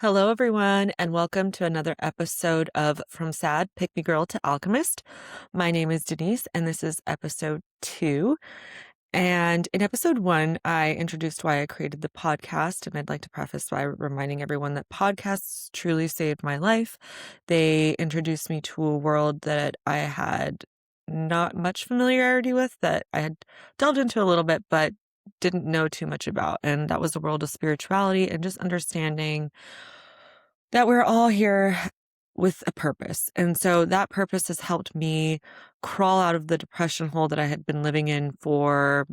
Hello, everyone, and welcome to another episode of From Sad Pick Me Girl to Alchemist. My name is Denise, and this is episode 2. And in episode 1, I introduced why I created the podcast, and I'd like to preface by reminding everyone that podcasts truly saved my life. They introduced me to a world that I had not much familiarity with, that I had delved into a little bit, but didn't know too much about. And that was the world of spirituality and just understanding that we're all here with a purpose. And so that purpose has helped me crawl out of the depression hole that I had been living in for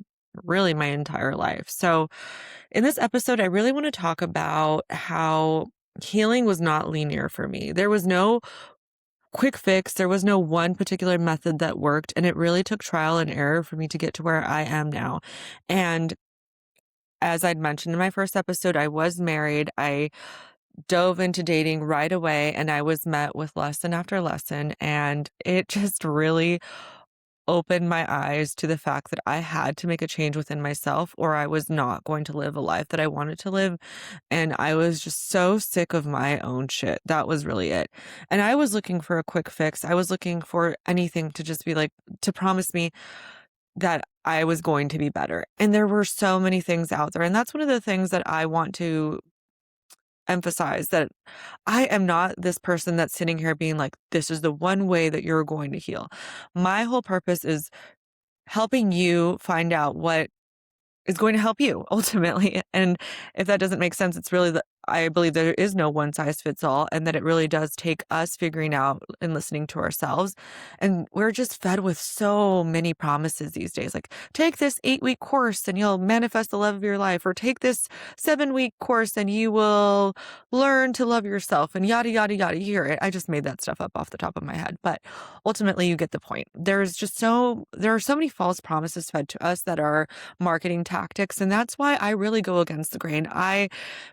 really my entire life. So in this episode, I really want to talk about how healing was not linear for me. There was no quick fix. There was no one particular method that worked. And it really took trial and error for me to get to where I am now. And as I'd mentioned in my first episode, I was married. I dove into dating right away, and I was met with lesson after lesson, and it just really opened my eyes to the fact that I had to make a change within myself or I was not going to live a life that I wanted to live. And I was just so sick of my own shit. That was really it. And I was looking for a quick fix. I was looking for anything to just be like, to promise me that I was going to be better. And there were so many things out there. And that's one of the things that I want to emphasize, that I am not this person that's sitting here being like, this is the one way that you're going to heal. My whole purpose is helping you find out what is going to help you ultimately. And if that doesn't make sense, it's really I believe there is no one size fits all, and that it really does take us figuring out and listening to ourselves. And we're just fed with so many promises these days, like take this 8-week course and you'll manifest the love of your life, or take this 7-week course and you will learn to love yourself, and yada, yada, yada. You hear it. I just made that stuff up off the top of my head, but ultimately you get the point. There are so many false promises fed to us that are marketing tactics. And that's why I really go against the grain.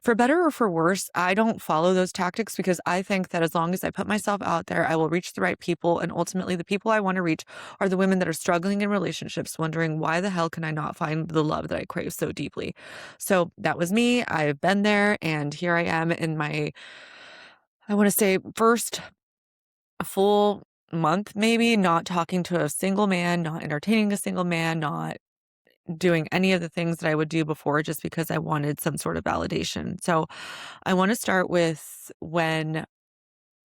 For better or for worse, I don't follow those tactics, because I think that as long as I put myself out there, I will reach the right people. And ultimately, the people I want to reach are the women that are struggling in relationships, wondering why the hell can I not find the love that I crave so deeply? So that was me. I've been there, and here I am in my, I want to say, first full month, maybe, not talking to a single man, not entertaining a single man, not doing any of the things that I would do before, just because I wanted some sort of validation. So I want to start with when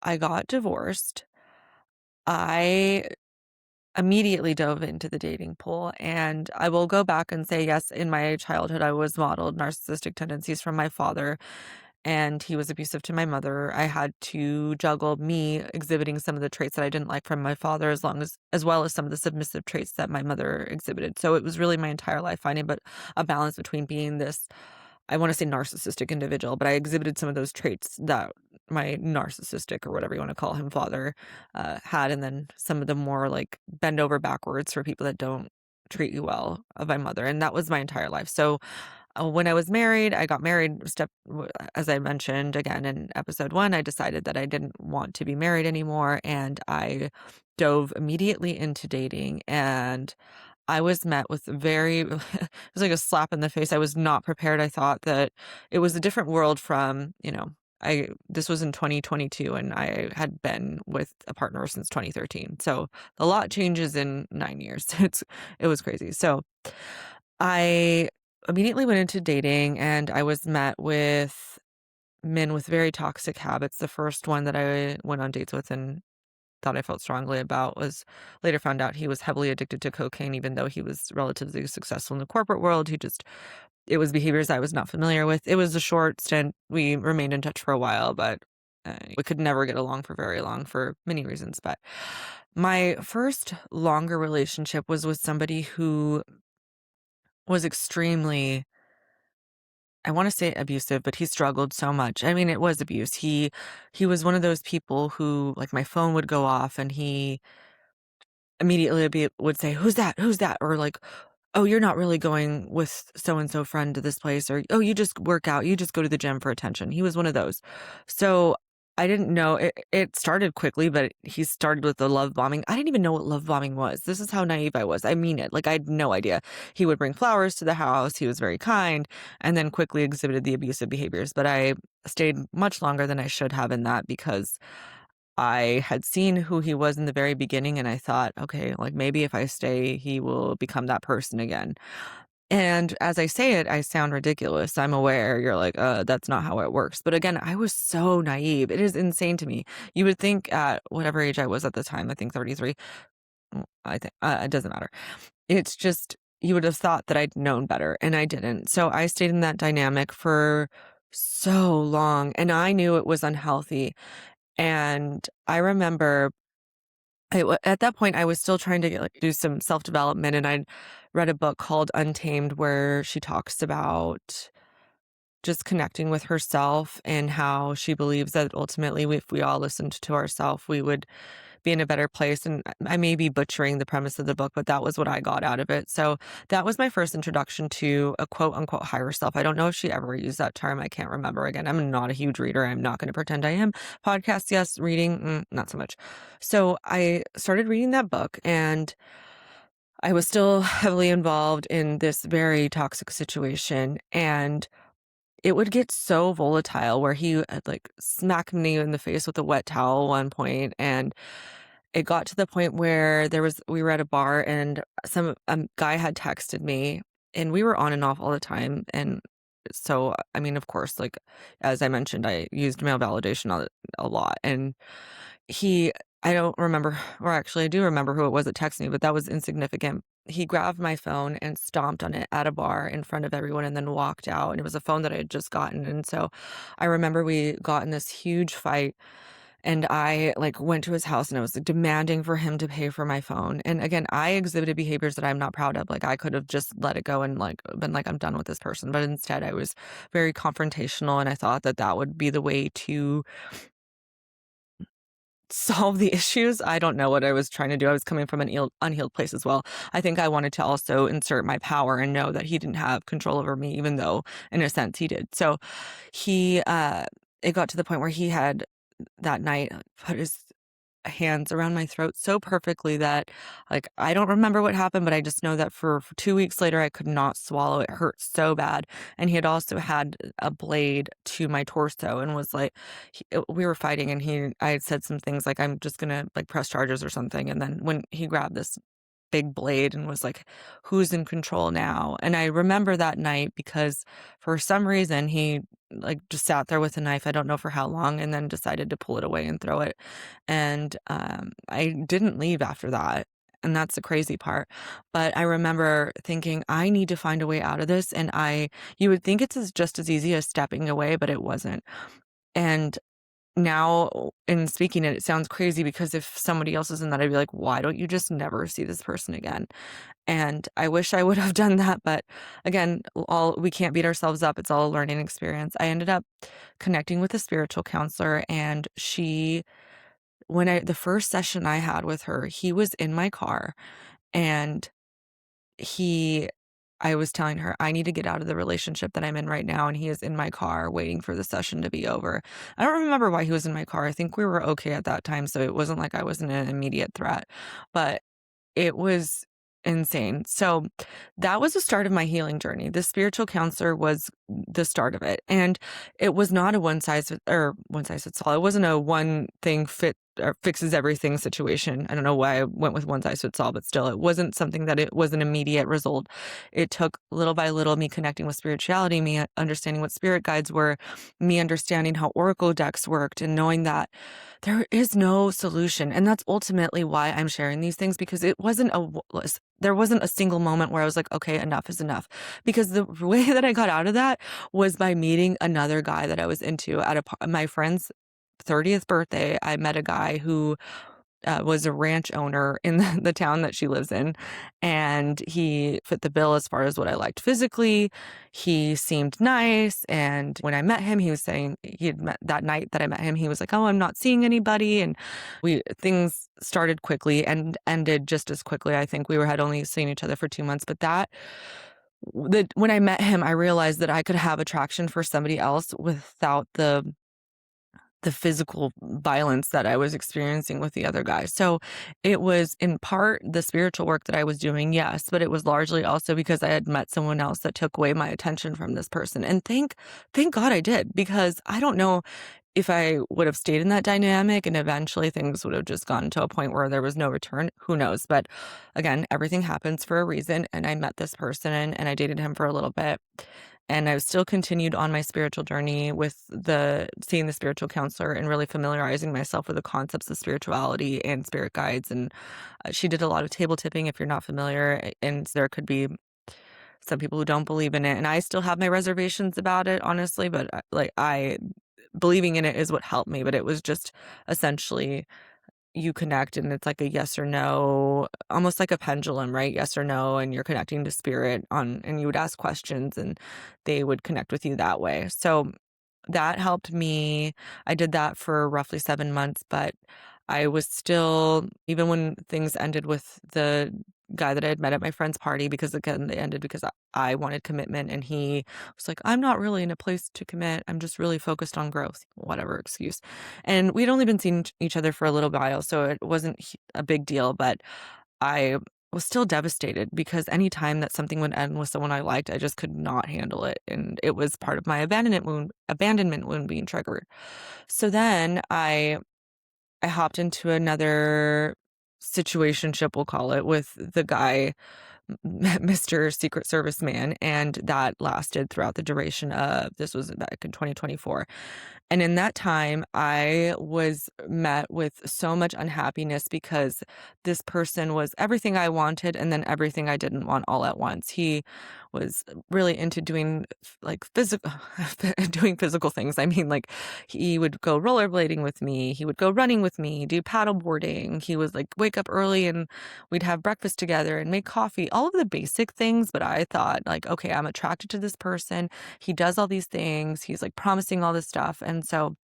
I got divorced. I immediately dove into the dating pool, and I will go back and say, yes, in my childhood, I was modeled narcissistic tendencies from my father, and he was abusive to my mother. I had to juggle me exhibiting some of the traits that I didn't like from my father, as well as some of the submissive traits that my mother exhibited. So it was really my entire life finding but a balance between being this, I want to say, narcissistic individual, but I exhibited some of those traits that my narcissistic, or whatever you want to call him, father had, and then some of the more like bend over backwards for people that don't treat you well of my mother. And that was my entire life. So when I was married, I got married, as I mentioned again in episode 1, I decided that I didn't want to be married anymore, and I dove immediately into dating, and I was met with it was like a slap in the face. I was not prepared. I thought that it was a different world from, this was in 2022, and I had been with a partner since 2013. So a lot changes in 9 years. It was crazy. So I immediately went into dating, and I was met with men with very toxic habits. The first one that I went on dates with and thought I felt strongly about was, later found out he was heavily addicted to cocaine, even though he was relatively successful in the corporate world. It was behaviors I was not familiar with. It was a short stint. We remained in touch for a while, but we could never get along for very long for many reasons. But my first longer relationship was with somebody who was extremely, I want to say, abusive, but he struggled so much. I mean, it was abuse. He was one of those people who, like, my phone would go off and he immediately would say, "Who's that? Who's that?" Or like, "Oh, you're not really going with so and so friend to this place," or, "Oh, you just work out. You just go to the gym for attention." He was one of those. So I didn't know it started quickly, but he started with the love bombing. I didn't even know what love bombing was. This is how naive I was. I mean it. Like, I had no idea. He would bring flowers to the house. He was very kind, and then quickly exhibited the abusive behaviors. But I stayed much longer than I should have in that because I had seen who he was in the very beginning, and I thought, okay, like maybe if I stay, he will become that person again. And as I say it, I sound ridiculous. I'm aware. You're like, that's not how it works. But again, I was so naive. It is insane to me. You would think at whatever age I was at the time, I think 33, I think it doesn't matter. It's just, you would have thought that I'd known better, and I didn't. So I stayed in that dynamic for so long, and I knew it was unhealthy. And I remember at that point, I was still trying to do some self development, and I'd read a book called Untamed where she talks about just connecting with herself and how she believes that ultimately, if we all listened to ourselves, we would be in a better place. And I may be butchering the premise of the book, but that was what I got out of it. So that was my first introduction to a quote unquote higher self. I don't know if she ever used that term. I can't remember. Again, I'm not a huge reader. I'm not going to pretend I am. Podcasts, yes. Reading, not so much. So I started reading that book, and I was still heavily involved in this very toxic situation. And it would get so volatile where he had like smacked me in the face with a wet towel at one point, and it got to the point where we were at a bar, and some guy had texted me, and we were on and off all the time. And so, I mean, of course, like as I mentioned, I used male validation a lot, and he, I don't remember, or actually I do remember who it was that texted me, but that was insignificant. He grabbed my phone and stomped on it at a bar in front of everyone and then walked out. And it was a phone that I had just gotten. And so I remember we got in this huge fight, and I like went to his house, and I was like, demanding for him to pay for my phone. And again, I exhibited behaviors that I'm not proud of. Like, I could have just let it go and like been like, I'm done with this person. But instead I was very confrontational, and I thought that that would be the way to solve the issues. I don't know what I was trying to do. I was coming from an unhealed place as well. I think I wanted to also insert my power and know that he didn't have control over me, even though in a sense he did. So he, it got to the point where he had that night put his hands around my throat so perfectly that, like, I don't remember what happened, but I just know that for 2 weeks later, I could not swallow. It hurt so bad. And he had also had a blade to my torso and was like, we were fighting, and I had said some things like, I'm just gonna like press charges or something. And then when he grabbed this big blade and was like, who's in control now? And I remember that night because for some reason he like just sat there with a knife, I don't know for how long, and then decided to pull it away and throw it. And I didn't leave after that. And that's the crazy part. But I remember thinking, I need to find a way out of this. And you would think it's just as easy as stepping away, but it wasn't. And now in speaking it sounds crazy because if somebody else is in that, I'd be like, why don't you just never see this person again? And I wish I would have done that. But again, we can't beat ourselves up. It's all a learning experience. I ended up connecting with a spiritual counselor, and the first session I had with her, he was in my car, and he I was telling her, I need to get out of the relationship that I'm in right now. And he is in my car waiting for the session to be over. I don't remember why he was in my car. I think we were okay at that time. So it wasn't like I was in an immediate threat, but it was insane. So that was the start of my healing journey. The spiritual counselor was the start of it. And it was not a one size fits all. It wasn't a one thing fit or fixes everything situation. I don't know why I went with one size fits all, but still, it wasn't something that it was an immediate result. It took little by little me connecting with spirituality, me understanding what spirit guides were, me understanding how oracle decks worked, and knowing that there is no solution. And that's ultimately why I'm sharing these things, because there wasn't a single moment where I was like, okay, enough is enough. Because the way that I got out of that was by meeting another guy that I was into at my friend's 30th birthday. I met a guy who was a ranch owner in the town that she lives in, and he fit the bill as far as what I liked physically. He seemed nice, and when I met him, he was saying he had met that night that I met him. He was like, "Oh, I'm not seeing anybody," and things started quickly and ended just as quickly. I think had only seen each other for 2 months, but when I met him, I realized that I could have attraction for somebody else without the physical violence that I was experiencing with the other guy. So it was in part the spiritual work that I was doing, yes, but it was largely also because I had met someone else that took away my attention from this person. And thank God I did, because I don't know if I would have stayed in that dynamic and eventually things would have just gotten to a point where there was no return. Who knows? But again, everything happens for a reason. And I met this person and I dated him for a little bit. And I still continued on my spiritual journey with seeing the spiritual counselor and really familiarizing myself with the concepts of spirituality and spirit guides. And she did a lot of table tipping, if you're not familiar. And there could be some people who don't believe in it. And I still have my reservations about it, honestly. But I believing in it is what helped me. But it was just essentially you connect and it's like a yes or no, almost like a pendulum, right? Yes or no, and you're connecting to spirit and you would ask questions and they would connect with you that way. So that helped me. I did that for roughly 7 months, but I was still, even when things ended with the guy that I had met at my friend's party, because again, they ended because I wanted commitment and he was like, I'm not really in a place to commit. I'm just really focused on growth, whatever excuse. And we'd only been seeing each other for a little while, so it wasn't a big deal, but I was still devastated because any time that something would end with someone I liked, I just could not handle it. And it was part of my abandonment wound being triggered. So then I hopped into another situationship, we'll call it, with the guy, Mr. Secret Service man, and that lasted throughout the duration of, this was back in 2024. And in that time, I was met with so much unhappiness because this person was everything I wanted and then everything I didn't want all at once. He was really into doing like physical doing physical things. I mean, like he would go rollerblading with me, he would go running with me, do paddle boarding. He was like wake up early and we'd have breakfast together and make coffee, all of the basic things. But I thought like, okay, I'm attracted to this person. He does all these things. He's like promising all this stuff. And so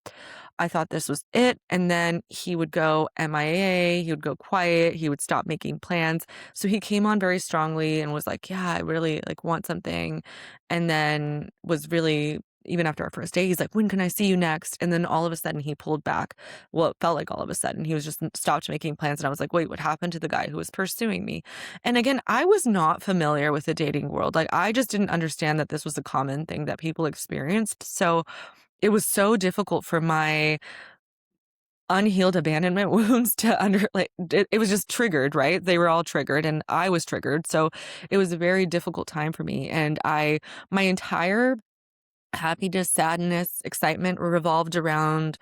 I thought this was it. And then he would go MIA, he would go quiet, he would stop making plans. So he came on very strongly and was like, yeah, I really like want something. And then was really, even after our first day, he's like, when can I see you next? And then all of a sudden he pulled back. Well, it felt like all of a sudden he was just stopped making plans. And I was like, wait, what happened to the guy who was pursuing me? And again, I was not familiar with the dating world. Like I just didn't understand that this was a common thing that people experienced. So it was so difficult for my unhealed abandonment wounds to it was just triggered, right? They were all triggered and I was triggered. So it was a very difficult time for me. And my entire happiness, sadness, excitement revolved around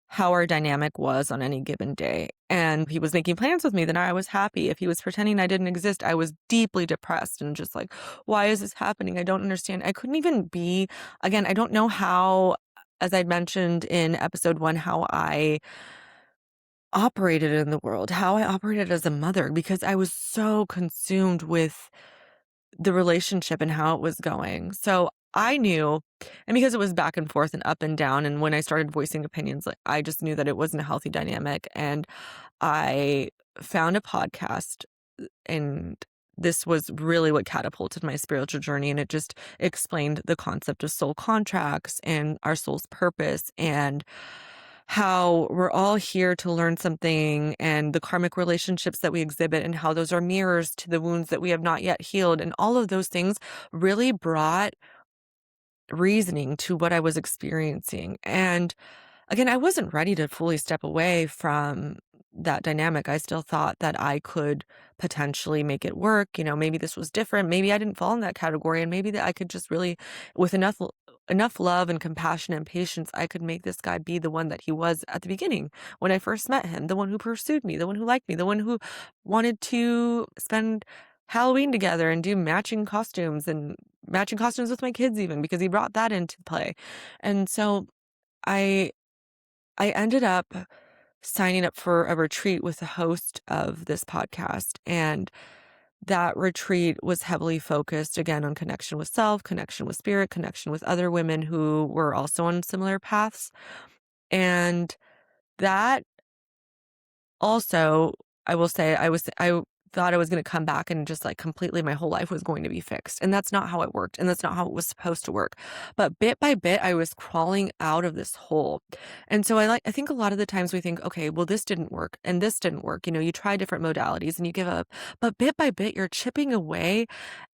how our dynamic was on any given day. And he was making plans with me, then I was happy. If he was pretending I didn't exist, I was deeply depressed and just like, why is this happening? I don't understand. I couldn't even be, again, I don't know how, as I'd mentioned in episode 1, how I operated in the world, how I operated as a mother, because I was so consumed with the relationship and how it was going. So I knew, and because it was back and forth and up and down, and when I started voicing opinions, like I just knew that it wasn't a healthy dynamic. And I found a podcast, and this was really what catapulted my spiritual journey. And it just explained the concept of soul contracts and our soul's purpose and how we're all here to learn something and the karmic relationships that we exhibit and how those are mirrors to the wounds that we have not yet healed. And all of those things really brought reasoning to what I was experiencing. And again, I wasn't ready to fully step away from that dynamic. I still thought that I could potentially make it work. You know, maybe this was different. Maybe I didn't fall in that category, and maybe that I could just really, with enough love and compassion and patience, I could make this guy be the one that he was at the beginning when I first met him, the one who pursued me, the one who liked me, the one who wanted to spend Halloween together and do matching costumes with my kids even, because he brought that into play. And so I I ended up signing up for a retreat with the host of this podcast. And that retreat was heavily focused again on connection with self, connection with spirit, connection with other women who were also on similar paths. And that also, I will say, thought I was gonna come back and just, like, completely my whole life was going to be fixed, and that's not how it worked, and that's not how it was supposed to work. But bit by bit, I was crawling out of this hole, and so I think a lot of the times we think, "Okay, well, this didn't work, and this didn't work," you try different modalities and you give up, but bit by bit, you're chipping away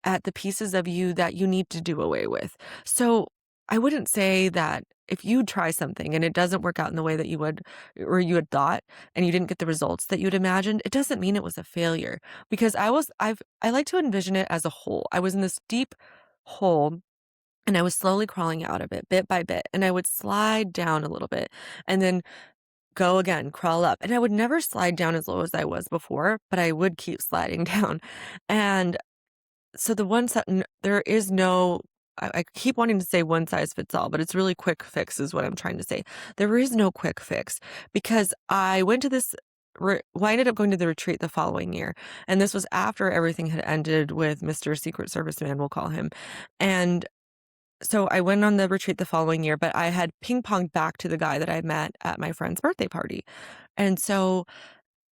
at the pieces of you that you need to do away with. So, I wouldn't say that if you try something and it doesn't work out in the way that you would or you had thought, and you didn't get the results that you'd imagined, it doesn't mean it was a failure because I like to envision it as a hole. I was in this deep hole and I was slowly crawling out of it bit by bit, and I would slide down a little bit and then go again, crawl up. And I would never slide down as low as I was before, but I would keep sliding down. And so the one set there is no I keep wanting to say one size fits all, but it's really quick fix is what I'm trying to say. There is no quick fix because I went to this I ended up going to the retreat the following year, and this was after everything had ended with Mr. Secret Service Man, we'll call him. And so I went on the retreat the following year, but I had ping-ponged back to the guy that I met at my friend's birthday party. And so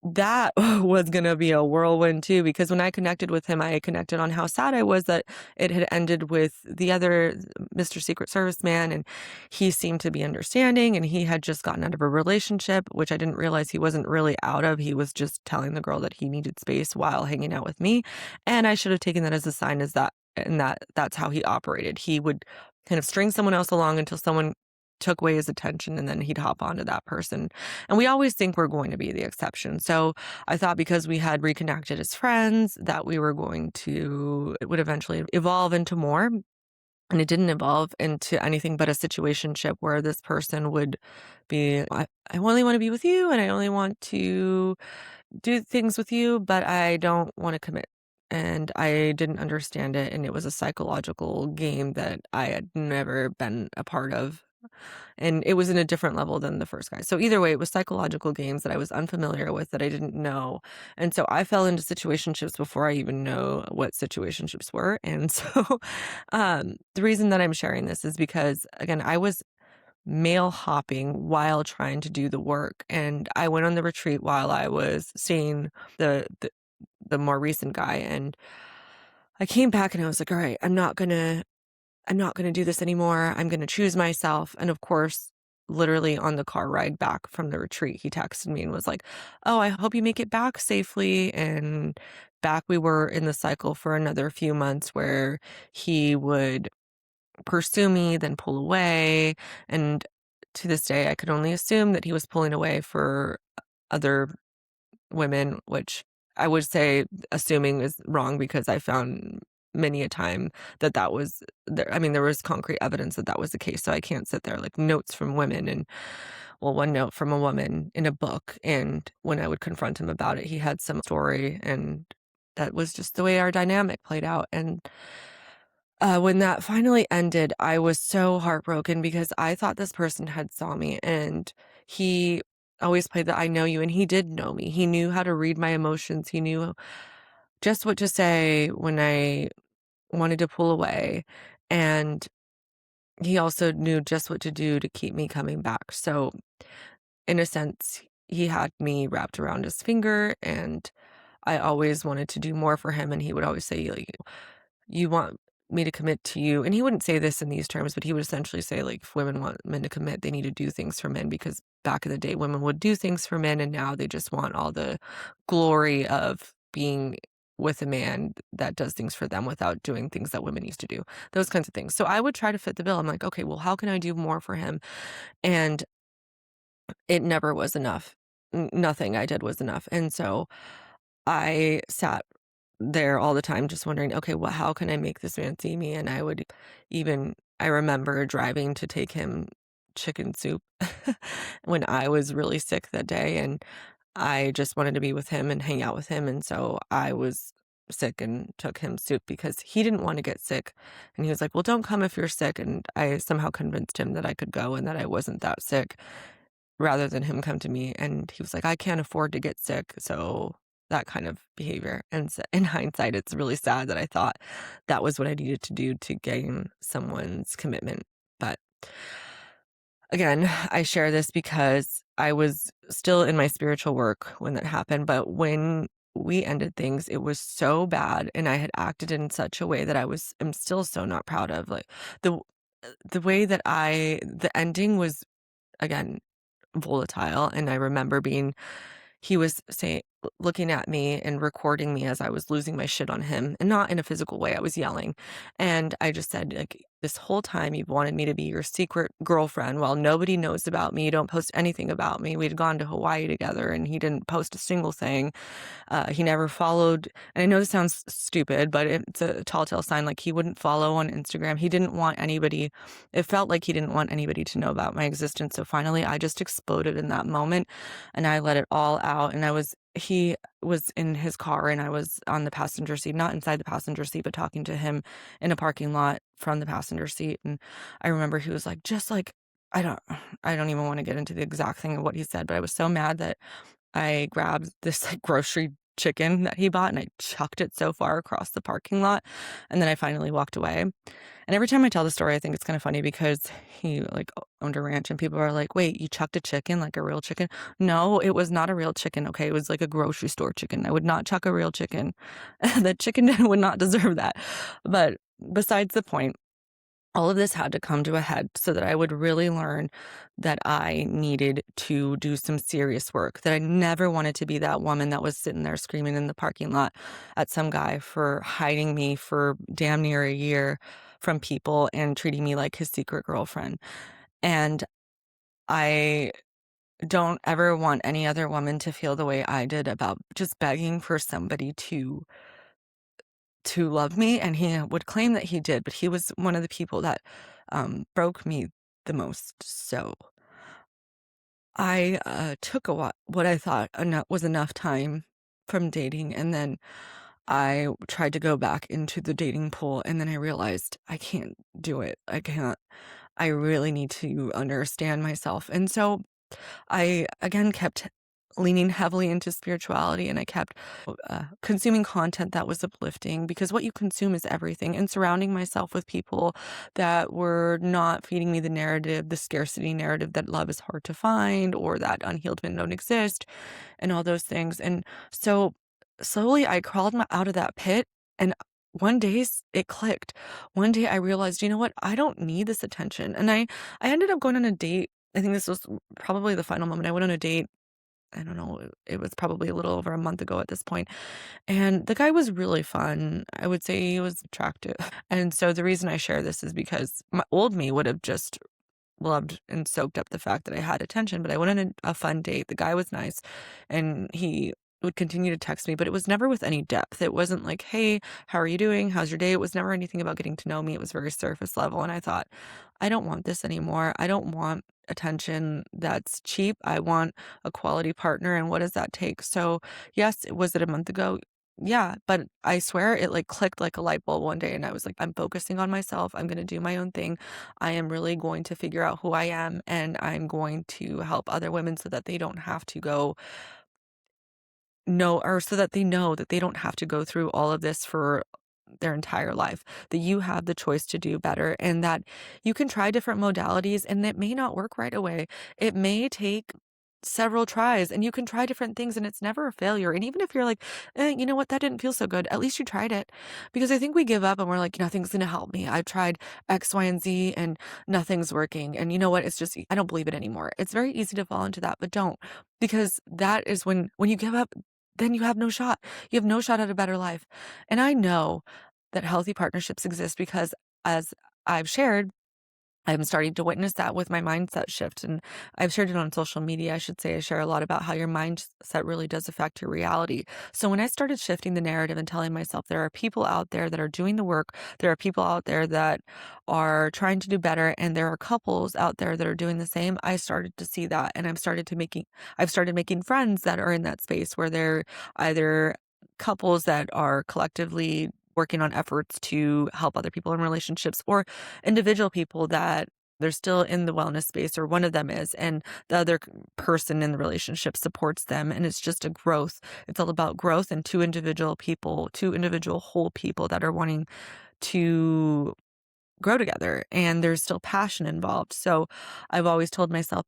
that was gonna be a whirlwind too, because when I connected with him, I connected on how sad I was that it had ended with the other Mr. Secret Service man, and he seemed to be understanding, and he had just gotten out of a relationship, which I didn't realize he wasn't really out of. He was just telling the girl that he needed space while hanging out with me, and I should have taken that as a sign as that and that's how he operated. He would kind of string someone else along until someone took away his attention and then he'd hop onto that person. And we always think we're going to be the exception. So I thought because we had reconnected as friends that it would eventually evolve into more. And it didn't evolve into anything but a situationship where this person would be, I only want to be with you and I only want to do things with you, but I don't want to commit. And I didn't understand it. And it was a psychological game that I had never been a part of, and it was in a different level than the first guy. So either way, it was psychological games that I was unfamiliar with that I didn't know. And so I fell into situationships before I even know what situationships were. And so the reason that I'm sharing this is because again, I was male hopping while trying to do the work. And I went on the retreat while I was seeing the more recent guy. And I came back and I was like, all right, I'm not gonna do this anymore. I'm gonna choose myself. And of course, literally on the car ride back from the retreat, he texted me and was like, "Oh, I hope you make it back safely." And back we were in the cycle for another few months where he would pursue me, then pull away. And to this day, I could only assume that he was pulling away for other women, which I would say assuming is wrong because I found many a time that that was there. I mean, there was concrete evidence that that was the case. So I can't sit there like notes from women and, well, one note from a woman in a book. And when I would confront him about it, he had some story, and that was just the way our dynamic played out. And when that finally ended, I was so heartbroken because I thought this person had saw me, and he always played the I know you, and he did know me. He knew how to read my emotions. He knew just what to say when I wanted to pull away, and he also knew just what to do to keep me coming back. So, in a sense, he had me wrapped around his finger, and I always wanted to do more for him, and he would always say, like, "You want me to commit to you," and he wouldn't say this in these terms, but he would essentially say, like, if women want men to commit, they need to do things for men because back in the day, women would do things for men, and now they just want all the glory of being with a man that does things for them without doing things that women used to do, those kinds of things. So I would try to fit the bill. I'm like, "Okay, well, how can I do more for him?" And it never was enough. Nothing I did was enough, and so I sat there all the time just wondering, "Okay, well, how can I make this man see me?" And I remember driving to take him chicken soup when I was really sick that day, and I just wanted to be with him and hang out with him, and so I was sick and took him soup because he didn't wanna get sick, and he was like, "Well, don't come if you're sick," and I somehow convinced him that I could go and that I wasn't that sick rather than him come to me, and he was like, "I can't afford to get sick," so that kind of behavior, and so in hindsight, it's really sad that I thought that was what I needed to do to gain someone's commitment, but again, I share this because I was still in my spiritual work when that happened, but when we ended things, it was so bad, and I had acted in such a way that am still so not proud of. Like, the the way that the ending was, again, volatile, and I remember he was looking at me and recording me as I was losing my shit on him, and not in a physical way, I was yelling, and I just said, like, "This whole time you've wanted me to be your secret girlfriend while nobody knows about me, you don't post anything about me." We'd gone to Hawaii together, and he didn't post a single thing. He never followed, and I know this sounds stupid, but it's a tall tale sign, like, he wouldn't follow on Instagram. He didn't want anybody It felt like he didn't want anybody to know about my existence, so finally, I just exploded in that moment, and I let it all out, and he was in his car, and I was on the passenger seat, not inside the passenger seat, but talking to him in a parking lot from the passenger seat, and I remember he was like, just like I don't I don't even wanna get into the exact thing of what he said, but I was so mad that I grabbed this, like, grocery chicken that he bought, and I chucked it so far across the parking lot, and then I finally walked away. And every time I tell the story, I think it's kinda funny because he, like, owned a ranch, and people are like, "Wait, you chucked a chicken, like a real chicken?" No, it was not a real chicken, okay? It was like a grocery store chicken. I would not chuck a real chicken. The chicken would not deserve that. But besides the point, all of this had to come to a head so that I would really learn that I needed to do some serious work, that I never wanted to be that woman that was sitting there screaming in the parking lot at some guy for hiding me for damn near a year from people and treating me like his secret girlfriend. And I don't ever want any other woman to feel the way I did about just begging for somebody to love me, and he would claim that he did, but he was one of the people that, broke me the most. So I, took what I thought was enough time from dating, and then I tried to go back into the dating pool, and then I realized I can't do it. I can't. I really need to understand myself, and so I again kept leaning heavily into spirituality, and I kept consuming content that was uplifting, because what you consume is everything, and surrounding myself with people that were not feeding me the scarcity narrative that love is hard to find or that unhealed men don't exist and all those things. And so slowly I crawled out of that pit, and one day it clicked. One day I realized, you know what? I don't need this attention. And I ended up going on a date. I think this was probably the final moment. I went on a date. I don't know. It was probably a little over a month ago at this point. And the guy was really fun. I would say he was attractive. And so the reason I share this is because my old me would have just loved and soaked up the fact that I had attention, but I went on a fun date. The guy was nice, and he would continue to text me, but it was never with any depth. It wasn't like, "Hey, how are you doing? How's your day?" It was never anything about getting to know me. It was very surface level, and I thought, "I don't want this anymore. I don't want attention that's cheap. I want a quality partner, and what does that take?" So, yes, was it a month ago? Yeah, but I swear it, like, clicked like a light bulb one day, and I was like, "I'm focusing on myself. I'm gonna do my own thing. I am really going to figure out who I am, and I'm going to help other women so that they don't have to go no or so that they know that they don't have to go through all of this for their entire life, that you have the choice to do better, and that you can try different modalities, and it may not work right away. It may take several tries, and you can try different things, and it's never a failure. And even if you're like, you know what, that didn't feel so good, at least you tried it. Because I think we give up and we're like, nothing's going to help me. I've tried X, Y, and Z, and nothing's working. And you know what? It's just, I don't believe it anymore. It's very easy to fall into that, but don't. Because that is when you give up, then you have no shot. You have no shot at a better life. And I know that healthy partnerships exist because, as I've shared, I'm starting to witness that with my mindset shift, and I've shared it on social media. I should say I share a lot about how your mindset really does affect your reality. So when I started shifting the narrative and telling myself there are people out there that are doing the work, there are people out there that are trying to do better, and there are couples out there that are doing the same, I started to see that, and I've started making friends that are in that space where they're either couples that are collectively working on efforts to help other people in relationships, or individual people that they're still in the wellness space, or one of them is, and the other person in the relationship supports them. And it's just a growth. It's all about growth, and two individual whole people that are wanting to grow together and there's still passion involved. So I've always told myself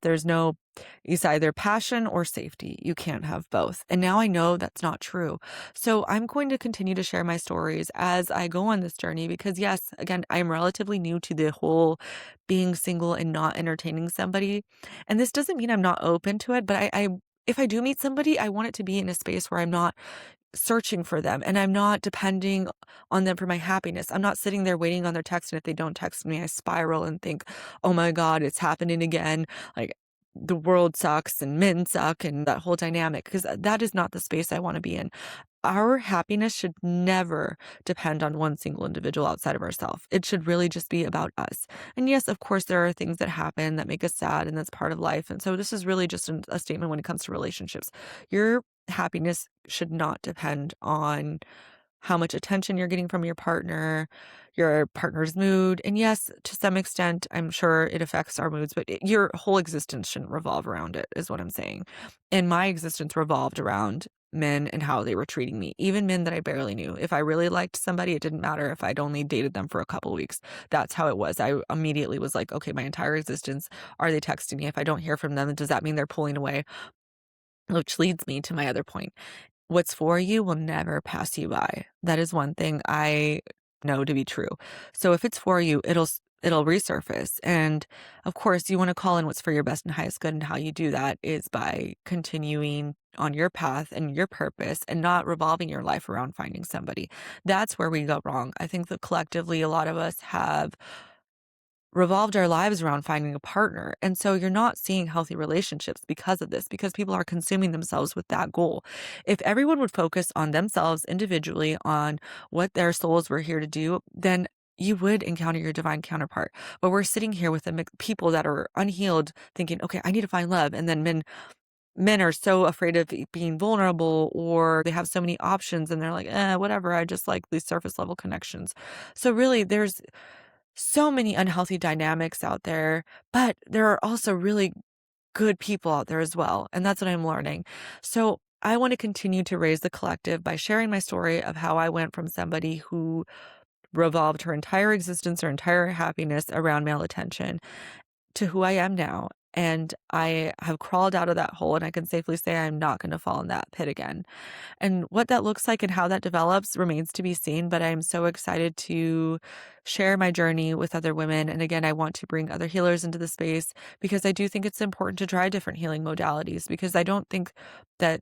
it's either passion or safety. You can't have both. And now I know that's not true. So I'm going to continue to share my stories as I go on this journey because, yes, again, I'm relatively new to the whole being single and not entertaining somebody. And this doesn't mean I'm not open to it, but if I do meet somebody, I want it to be in a space where I'm not searching for them and I'm not depending on them for my happiness. I'm not sitting there waiting on their text. And if they don't text me, I spiral and think, oh my God, it's happening again. Like the world sucks and men suck and that whole dynamic, because that is not the space I want to be in. Our happiness should never depend on one single individual outside of ourselves. It should really just be about us. And yes, of course, there are things that happen that make us sad, and that's part of life. And so this is really just a statement when it comes to relationships. Your happiness should not depend on how much attention you're getting from your partner's mood. And yes, to some extent, I'm sure it affects our moods, but your whole existence shouldn't revolve around it, is what I'm saying. And my existence revolved around men and how they were treating me, even men that I barely knew. If I really liked somebody, it didn't matter if I'd only dated them for a couple weeks. That's how it was. I immediately was like, okay, my entire existence, are they texting me? If I don't hear from them, does that mean they're pulling away? Which leads me to my other point. What's for you will never pass you by. That is one thing I know to be true. So if it's for you, it'll resurface. And of course, you want to call in what's for your best and highest good. And how you do that is by continuing on your path and your purpose and not revolving your life around finding somebody. That's where we go wrong. I think that collectively, a lot of us have revolved our lives around finding a partner. And so you're not seeing healthy relationships because of this, because people are consuming themselves with that goal. If everyone would focus on themselves individually, on what their souls were here to do, then you would encounter your divine counterpart. But we're sitting here with people that are unhealed thinking, okay, I need to find love. And then men are so afraid of being vulnerable, or they have so many options and they're like, whatever, I just like these surface level connections. So really there's so many unhealthy dynamics out there, but there are also really good people out there as well. And that's what I'm learning. So I want to continue to raise the collective by sharing my story of how I went from somebody who revolved her entire existence, her entire happiness around male attention, to who I am now. And I have crawled out of that hole, and I can safely say I'm not going to fall in that pit again. And what that looks like and how that develops remains to be seen, but I'm so excited to share my journey with other women. And again, I want to bring other healers into the space because I do think it's important to try different healing modalities, because I don't think that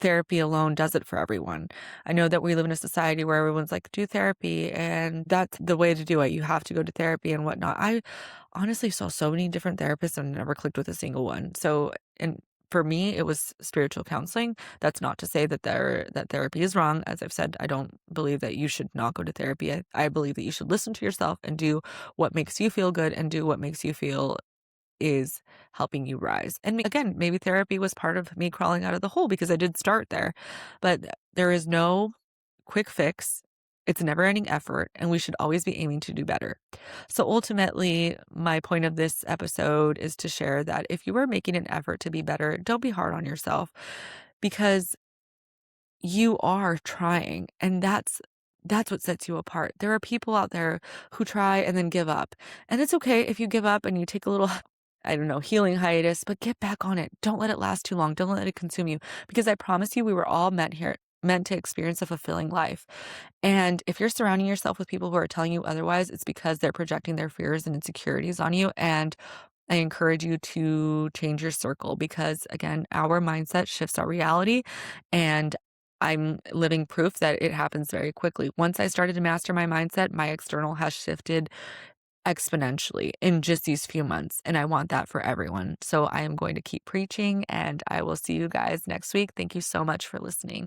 therapy alone does it for everyone. I know that we live in a society where everyone's like, do therapy, and that's the way to do it. You have to go to therapy and whatnot. I honestly saw so many different therapists and never clicked with a single one. So, and for me, it was spiritual counseling. That's not to say that therapy is wrong. As I've said, I don't believe that you should not go to therapy. I believe that you should listen to yourself and do what makes you feel good and do what makes you feel is helping you rise. And again, maybe therapy was part of me crawling out of the hole, because I did start there. But there is no quick fix. It's a never ending effort, and we should always be aiming to do better. So ultimately, my point of this episode is to share that if you are making an effort to be better, don't be hard on yourself, because you are trying, and that's what sets you apart. There are people out there who try and then give up. And it's okay if you give up and you take a little, I don't know, healing hiatus, but get back on it. Don't let it last too long. Don't let it consume you, because I promise you, we were all meant to experience a fulfilling life. And if you're surrounding yourself with people who are telling you otherwise, it's because they're projecting their fears and insecurities on you. And I encourage you to change your circle, because again, our mindset shifts our reality. And I'm living proof that it happens very quickly. Once I started to master my mindset, my external has shifted exponentially in just these few months. And I want that for everyone. So I am going to keep preaching, and I will see you guys next week. Thank you so much for listening.